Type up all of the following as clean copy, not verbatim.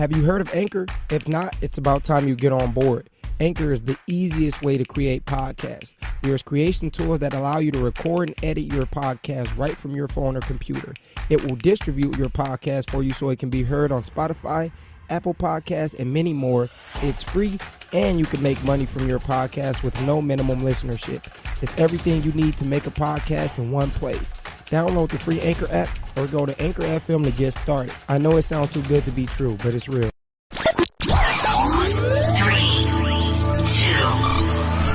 Have you heard of Anchor? If not, it's about time you get on board. Anchor is the easiest way to create podcasts. There's creation tools that allow you to record and edit your podcast right from your phone or computer. It will distribute your podcast for you so it can be heard on Spotify, Apple Podcasts, and many more. It's free, and you can make money from your podcast with no minimum listenership. It's everything you need to make a podcast in one place. Download the free Anchor app or go to Anchor FM to get started. I know it sounds too good to be true, but it's real. 3, 2,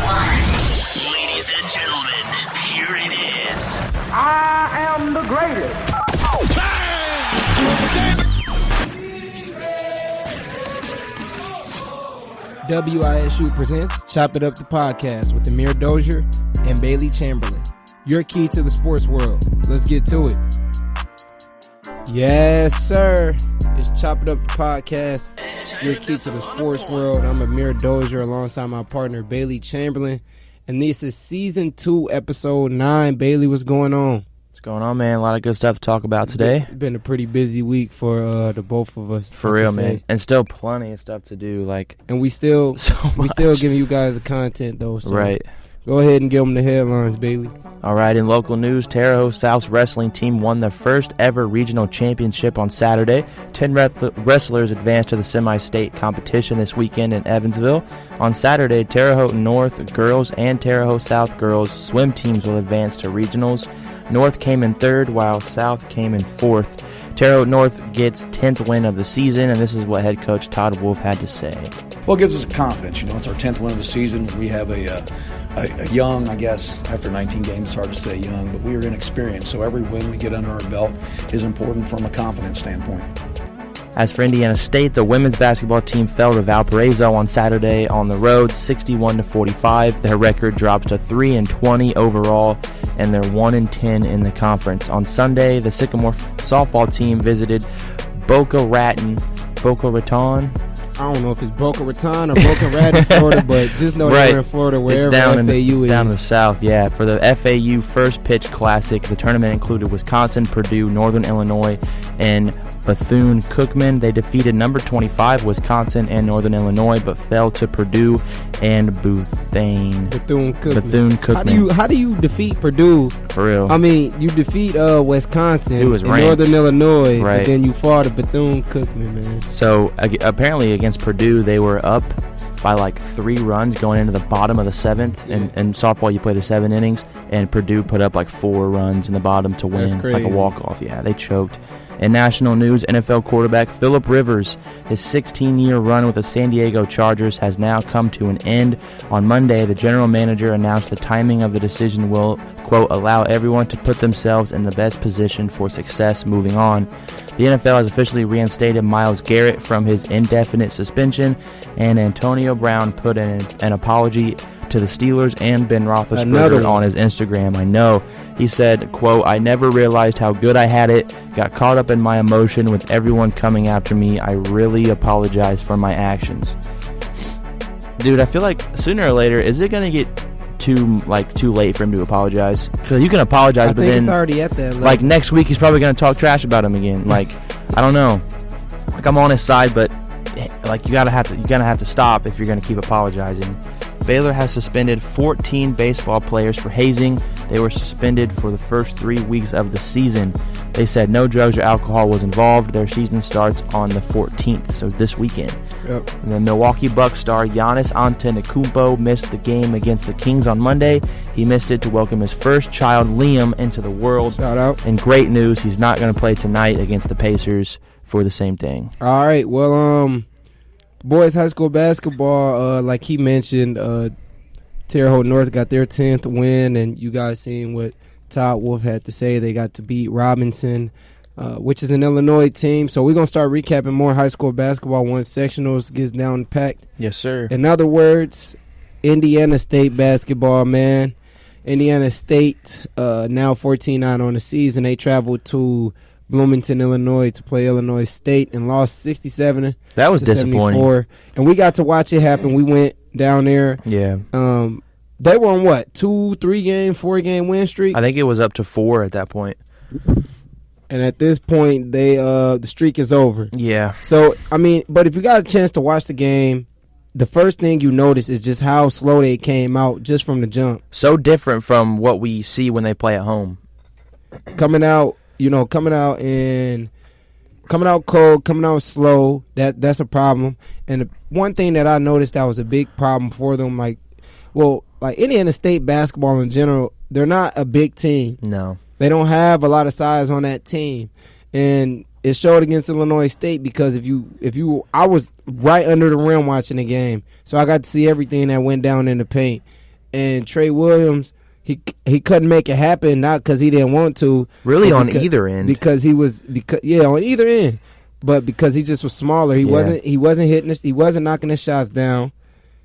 1. Ladies and gentlemen, here it is. I am the greatest. WISU presents Chop It Up the Podcast with Amere and Baylee Chamberlain. Your key to the sports world. Let's get to it. Yes, sir. It's Chop It Up the Podcast. Your key to the sports world. I'm Amere alongside my partner Baylee Chamberlain. And this is Season 2, Episode 9. Baylee, what's going on? What's going on, man? A lot of good stuff to talk about today. It's been a pretty busy week for the both of us. For real, man. And still plenty of stuff to do. And we still giving you guys the content, though. So right. Go ahead and give them the headlines, Baylee. All right, in local news, Terre Haute South's wrestling team won their first ever regional championship on Saturday. 10 wrestlers advanced to the semi-state competition this weekend in Evansville. On Saturday, Terre Haute North girls and Terre Haute South girls swim teams will advance to regionals. North came in third, while South came in fourth. Terre Haute North gets 10th win of the season, and this is what head coach Todd Wolf had to say. Well, it gives us confidence. It's our 10th win of the season. We have a young, I guess, after 19 games, it's hard to say young, but we are inexperienced. So every win we get under our belt is important from a confidence standpoint. As for Indiana State, the women's basketball team fell to Valparaiso on Saturday on the road, 61-45. Their record drops to 3-20 overall, and they're 1-10 in the conference. On Sunday, the Sycamore softball team visited Boca Raton. I don't know if it's Boca Raton or Boca Raton, Florida, but just know right. They're in Florida, wherever it's down FAU is. It's down in the south, yeah. For the FAU First Pitch Classic, the tournament included Wisconsin, Purdue, Northern Illinois, and Bethune-Cookman. They defeated number 25, Wisconsin, and Northern Illinois, but fell to Purdue and Bethune-Cookman. How do you defeat Purdue? For real. I mean, you defeat Wisconsin and Northern Illinois, right. But then you fall to Bethune-Cookman, man. So, apparently against Purdue, they were up by 3 runs going into the bottom of the 7th. And in softball, you play the 7 innings, and Purdue put up 4 runs in the bottom to win, a walk-off. Yeah, they choked. In national news, NFL quarterback Phillip Rivers, his 16-year run with the San Diego Chargers has now come to an end. On Monday, the general manager announced the timing of the decision will, quote, allow everyone to put themselves in the best position for success moving on. The NFL has officially reinstated Myles Garrett from his indefinite suspension, and Antonio Brown put in an apology to the Steelers and Ben Roethlisberger on his Instagram. I know. He said, quote, I never realized how good I had it. Got caught up in my emotion with everyone coming after me. I really apologize for my actions. Dude, I feel like sooner or later, is it going to get too late for him to apologize? Because you can apologize, but then it's already at that level. Next week he's probably going to talk trash about him again. I don't know. I'm on his side, but you gotta have to stop if you're going to keep apologizing. Baylor has suspended 14 baseball players for hazing. They were suspended for the first 3 weeks of the season. They said no drugs or alcohol was involved. Their season starts on the 14th, so this weekend. Yep. And the Milwaukee Bucks star Giannis Antetokounmpo missed the game against the Kings on Monday. He missed it to welcome his first child, Liam, into the world. Shout out. And great news, he's not going to play tonight against the Pacers for the same thing. All right, well, boys high school basketball, like he mentioned, Terre Haute North got their 10th win, and you guys seen what Todd Wolf had to say. They got to beat Robinson, which is an Illinois team. So we're going to start recapping more high school basketball once sectionals gets down and packed. Yes, sir. In other words, Indiana State basketball, man. Indiana State now 14-9 on the season. They traveled to Bloomington, Illinois to play Illinois State and lost 67 That was to disappointing. 74. And we got to watch it happen. We went down there. Yeah. They were on what? 2, 3 game, 4 game win streak? I think it was up to 4 at that point. And at this point, the streak is over. Yeah. So, I mean, but if you got a chance to watch the game, the first thing you notice is just how slow they came out just from the jump. So different from what we see when they play at home. Coming out cold, coming out slow, that's a problem. And the one thing that I noticed that was a big problem for them, like Indiana State basketball in general, they're not a big team. No. They don't have a lot of size on that team. And it showed against Illinois State because I was right under the rim watching the game, so I got to see everything that went down in the paint. And Trey Williams, he couldn't make it happen, not because he didn't want to. Really on either end. On either end. But because he just was smaller. He wasn't hitting this, he wasn't knocking his shots down.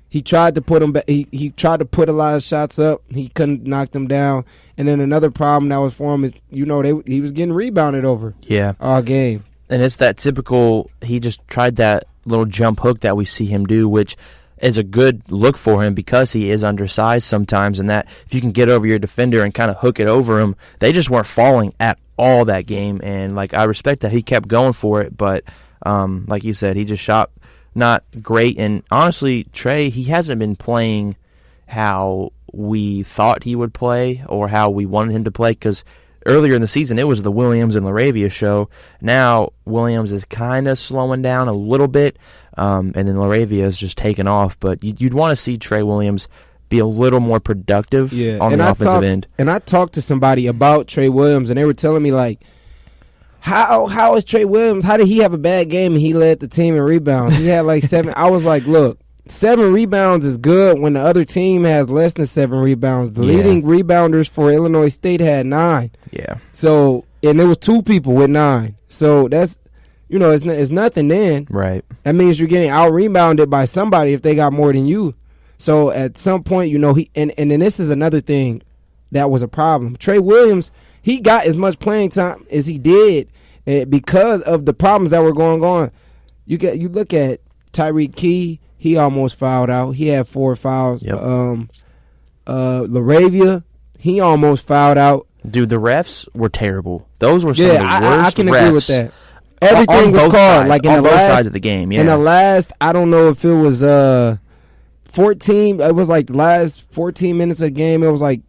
He tried to put him back. He tried to put a lot of shots up. He couldn't knock them down. And then another problem that was for him is, he was getting rebounded over. Yeah. All game. And it's that typical, he just tried that little jump hook that we see him do, which is a good look for him because he is undersized sometimes, and that if you can get over your defender and kind of hook it over him, they just weren't falling at all that game. And I respect that he kept going for it, but like you said, he just shot not great. And honestly, Trey, he hasn't been playing how we thought he would play or how we wanted him to play, because earlier in the season it was the Williams and Laravia show. Now Williams is kind of slowing down a little bit, and then Laravia is just taking off. But you'd want to see Trey Williams be a little more productive on the offensive end. And I talked to somebody about Trey Williams, and they were telling me, how is Trey Williams, how did he have a bad game and he led the team in rebounds? He had 7. I was like, look, 7 rebounds is good when the other team has less than 7 rebounds. The leading rebounders for Illinois State had 9. Yeah. So, and there was 2 people with 9. So that's, it's nothing then. Right. That means you're getting out-rebounded by somebody if they got more than you. So at some point, he and then this is another thing that was a problem. Trey Williams, he got as much playing time as he did because of the problems that were going on. You look at Tyreek Key, he almost fouled out. He had 4 fouls. Yep. Laravia, he almost fouled out. Dude, the refs were terrible. Those were some of the worst I can refs. agree with that. Everything was called. Sides, In both sides of the game, yeah. In the last, I don't know if it was 14. It was the last 14 minutes of the game. It was a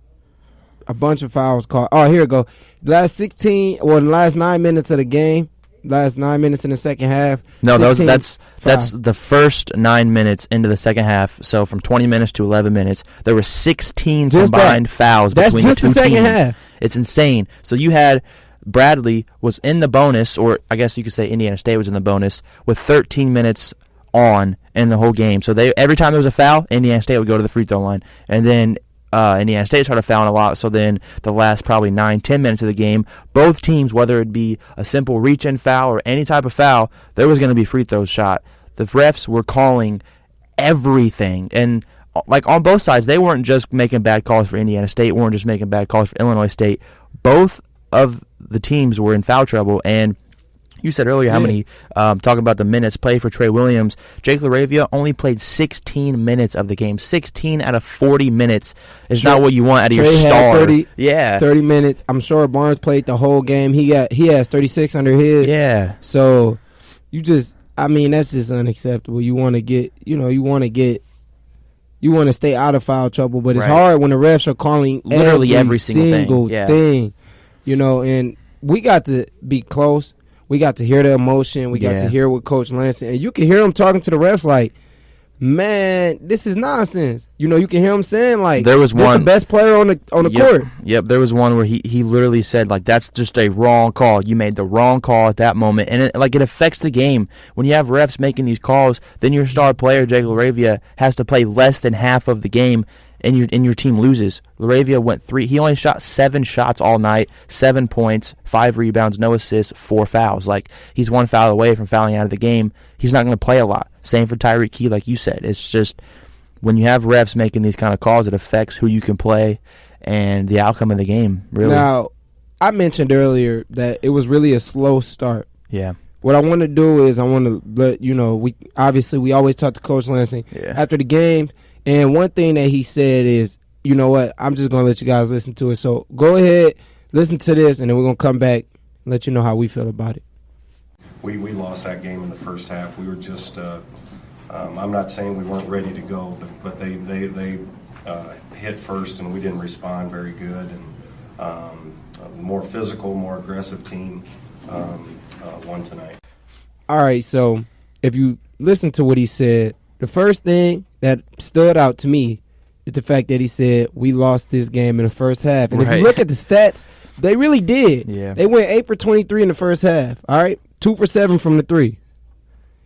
bunch of fouls called. Oh, here we go. The last 9 minutes of the game. Last 9 minutes in the second half. No, that's the first 9 minutes into the second half. So from 20 minutes to 11 minutes, there were 16 combined fouls between the two teams. That's just the second half. It's insane. So you had Bradley was in the bonus, or I guess you could say Indiana State was in the bonus, with 13 minutes on in the whole game. So every time there was a foul, Indiana State would go to the free throw line. And then Indiana State started fouling a lot, so then the last probably 9-10 minutes of the game, both teams, whether it be a simple reach-in foul or any type of foul, there was going to be free throws shot. The refs were calling everything, and on both sides, they weren't just making bad calls for Indiana State, weren't just making bad calls for Illinois State. Both of the teams were in foul trouble, and you said earlier how many, talking about the minutes played for Trey Williams, Jake Laravia only played 16 minutes of the game. 16 out of 40 minutes is not what you want out of your star. 30 minutes. I'm sure Barnes played the whole game. He has 36 under his. Yeah. So that's just unacceptable. You want to stay out of foul trouble, but it's hard when the refs are calling literally every single thing. And we got to be close. We got to hear the emotion. We got to hear what Coach Lansing, and you can hear him talking to the refs man, this is nonsense. You can hear him saying there was one, the best player on the court. Yep, there was one where he literally said that's just a wrong call. You made the wrong call at that moment, and it affects the game when you have refs making these calls. Then your star player Jake Laravia has to play less than half of the game, and your team loses. Laravia went 3. He only shot 7 shots all night, 7 points, 5 rebounds, no assists, 4 fouls. He's 1 foul away from fouling out of the game. He's not going to play a lot. Same for Tyreek Key, like you said. It's just when you have refs making these kind of calls, it affects who you can play and the outcome of the game, really. Now, I mentioned earlier that it was really a slow start. Yeah. What I want to do is I want to let we always talk to Coach Lansing after the game. And one thing that he said is, you know what, I'm just going to let you guys listen to it. So go ahead, listen to this, and then we're going to come back let you know how we feel about it. We lost that game in the first half. We were just I'm not saying we weren't ready to go, but they hit first and we didn't respond very good. And a more physical, more aggressive team won tonight. All right, so if you listen to what he said, the first thing that stood out to me is the fact that he said we lost this game in the first half. And if you look at the stats, they really did. Yeah. They went 8 for 23 in the first half, all right? 2 for 7 from the 3.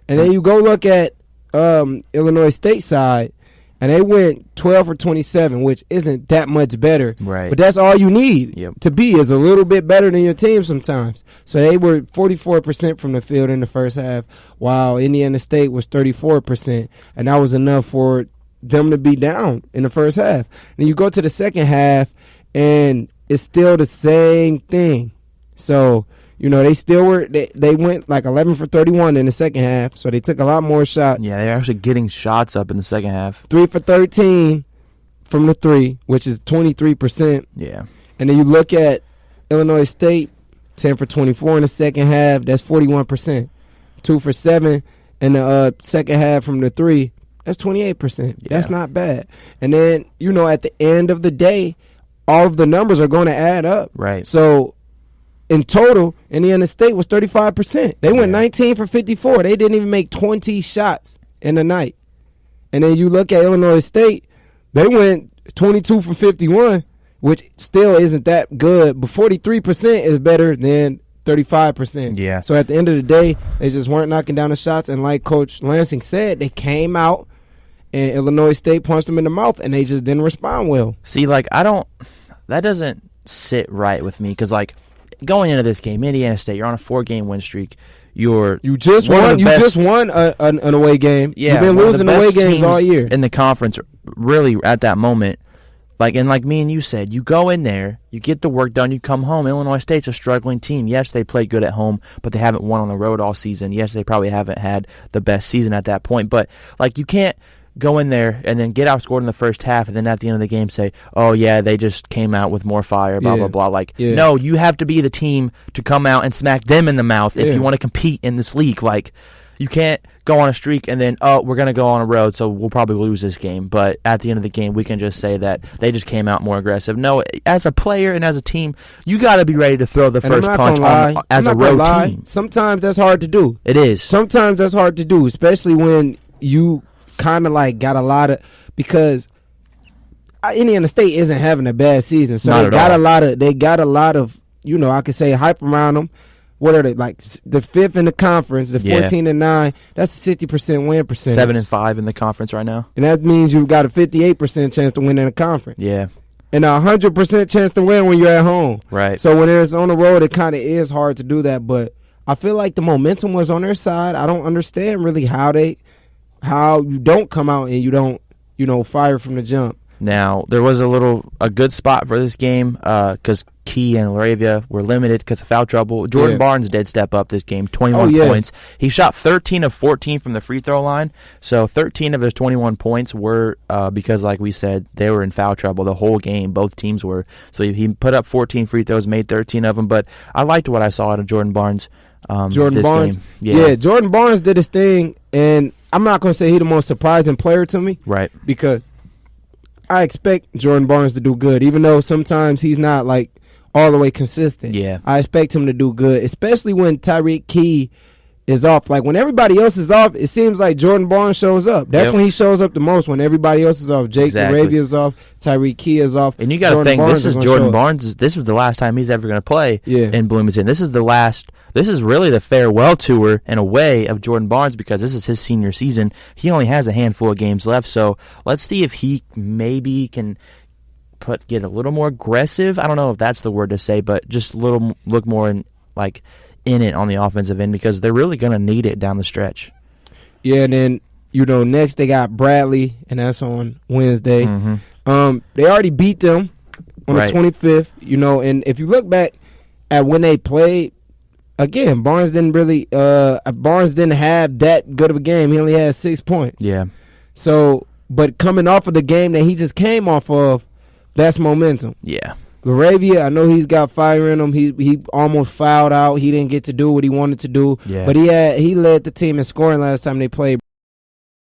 And then you go look at Illinois State side, and they went 12 for 27, which isn't that much better. Right. But that's all you need to be, is a little bit better than your team sometimes. So they were 44% from the field in the first half, while Indiana State was 34%, and that was enough for them to be down in the first half. Then you go to the second half, and it's still the same thing. So, you know, they still were they went like 11 for 31 in the second half, so they took a lot more shots. Yeah, they're actually getting shots up in the second half. 3 for 13 from the 3, which is 23%. Yeah. And then you look at Illinois State, 10 for 24 in the second half, that's 41%. 2 for 7 in the second half from the 3, that's 28%. Yeah. That's not bad. And then, you know, at the end of the day, all of the numbers are going to add up. Right. So, in total, Indiana State was 35%. They went 19 for 54. They didn't even make 20 shots in the night. And then you look at Illinois State, they went 22 from 51, which still isn't that good, but 43% is better than 35%. Yeah. So at the end of the day, they just weren't knocking down the shots. And like Coach Lansing said, they came out and Illinois State punched them in the mouth, and they just didn't respond well. See, like, that doesn't sit right with me, because, like, going into this game, Indiana State, you're on a 4-game win streak. You just won an away game. Yeah, you've been losing away games all year in the conference. Really, at that moment, like me and you said, you go in there, you get the work done, you come home. Illinois State's a struggling team. Yes, they play good at home, but they haven't won on the road all season. Yes, they probably haven't had the best season at that point. But like, you can't go in there and then get outscored in the first half, and then at the end of the game say, oh, yeah, they just came out with more fire, blah, blah, blah. Like, no, you have to be the team to come out and smack them in the mouth if you want to compete in this league. Like, you can't go on a streak and then, oh, we're going to go on a road, so we'll probably lose this game. But at the end of the game, we can just say that they just came out more aggressive. No, as a player and as a team, you got to be ready to throw the first punch as a road team. Sometimes that's hard to do. It is. Sometimes that's hard to do, especially when you kind of like got a lot of, because Indiana State isn't having a bad season, so they got a lot of you know, I could say hype around them. What are they, like the 5th in the conference, the 14-9? That's a 60% win percentage. 7-5 in the conference right now, and that means you've got a 58% chance to win in the conference. Yeah, and a 100% chance to win when you're at home. Right. So when it's on the road, it kind of is hard to do that. But I feel like the momentum was on their side. I don't understand really how you don't come out and you don't, fire from the jump. Now, there was a good spot for this game because Key and Laravia were limited because of foul trouble. Jordan Barnes did step up this game, 21 points. He shot 13 of 14 from the free throw line, so 13 of his 21 points were because, like we said, they were in foul trouble the whole game. Both teams were. So he put up 14 free throws, made 13 of them, but I liked what I saw out of Jordan Barnes. Jordan Barnes? Game. Jordan Barnes did his thing, and I'm not going to say he's the most surprising player to me. Right. Because I expect Jordan Barnes to do good, even though sometimes he's not like all the way consistent. Yeah. I expect him to do good, especially when Tyreek Key is off. Like when everybody else is off, it seems like Jordan Barnes shows up. That's when he shows up the most, when everybody else is off. Jake Laravia is off, Tyreek Key is off. And you got to think, this is Jordan Barnes. This was the last time he's ever going to play in Bloomington. This is really the farewell tour in a way of Jordan Barnes, because this is his senior season. He only has a handful of games left, so let's see if he maybe can get a little more aggressive. I don't know if that's the word to say, but just look more in it on the offensive end, because they're really going to need it down the stretch. Yeah, and then next they got Bradley, and that's on Wednesday. Mm-hmm. They already beat them on the 25th. And if you look back at when they played, again, Barnes didn't have that good of a game. He only had 6 points. Yeah. So, but coming off of the game that he just came off of, that's momentum. Yeah. Laravia, I know he's got fire in him. He almost fouled out. He didn't get to do what he wanted to do. Yeah. But he led the team in scoring last time they played.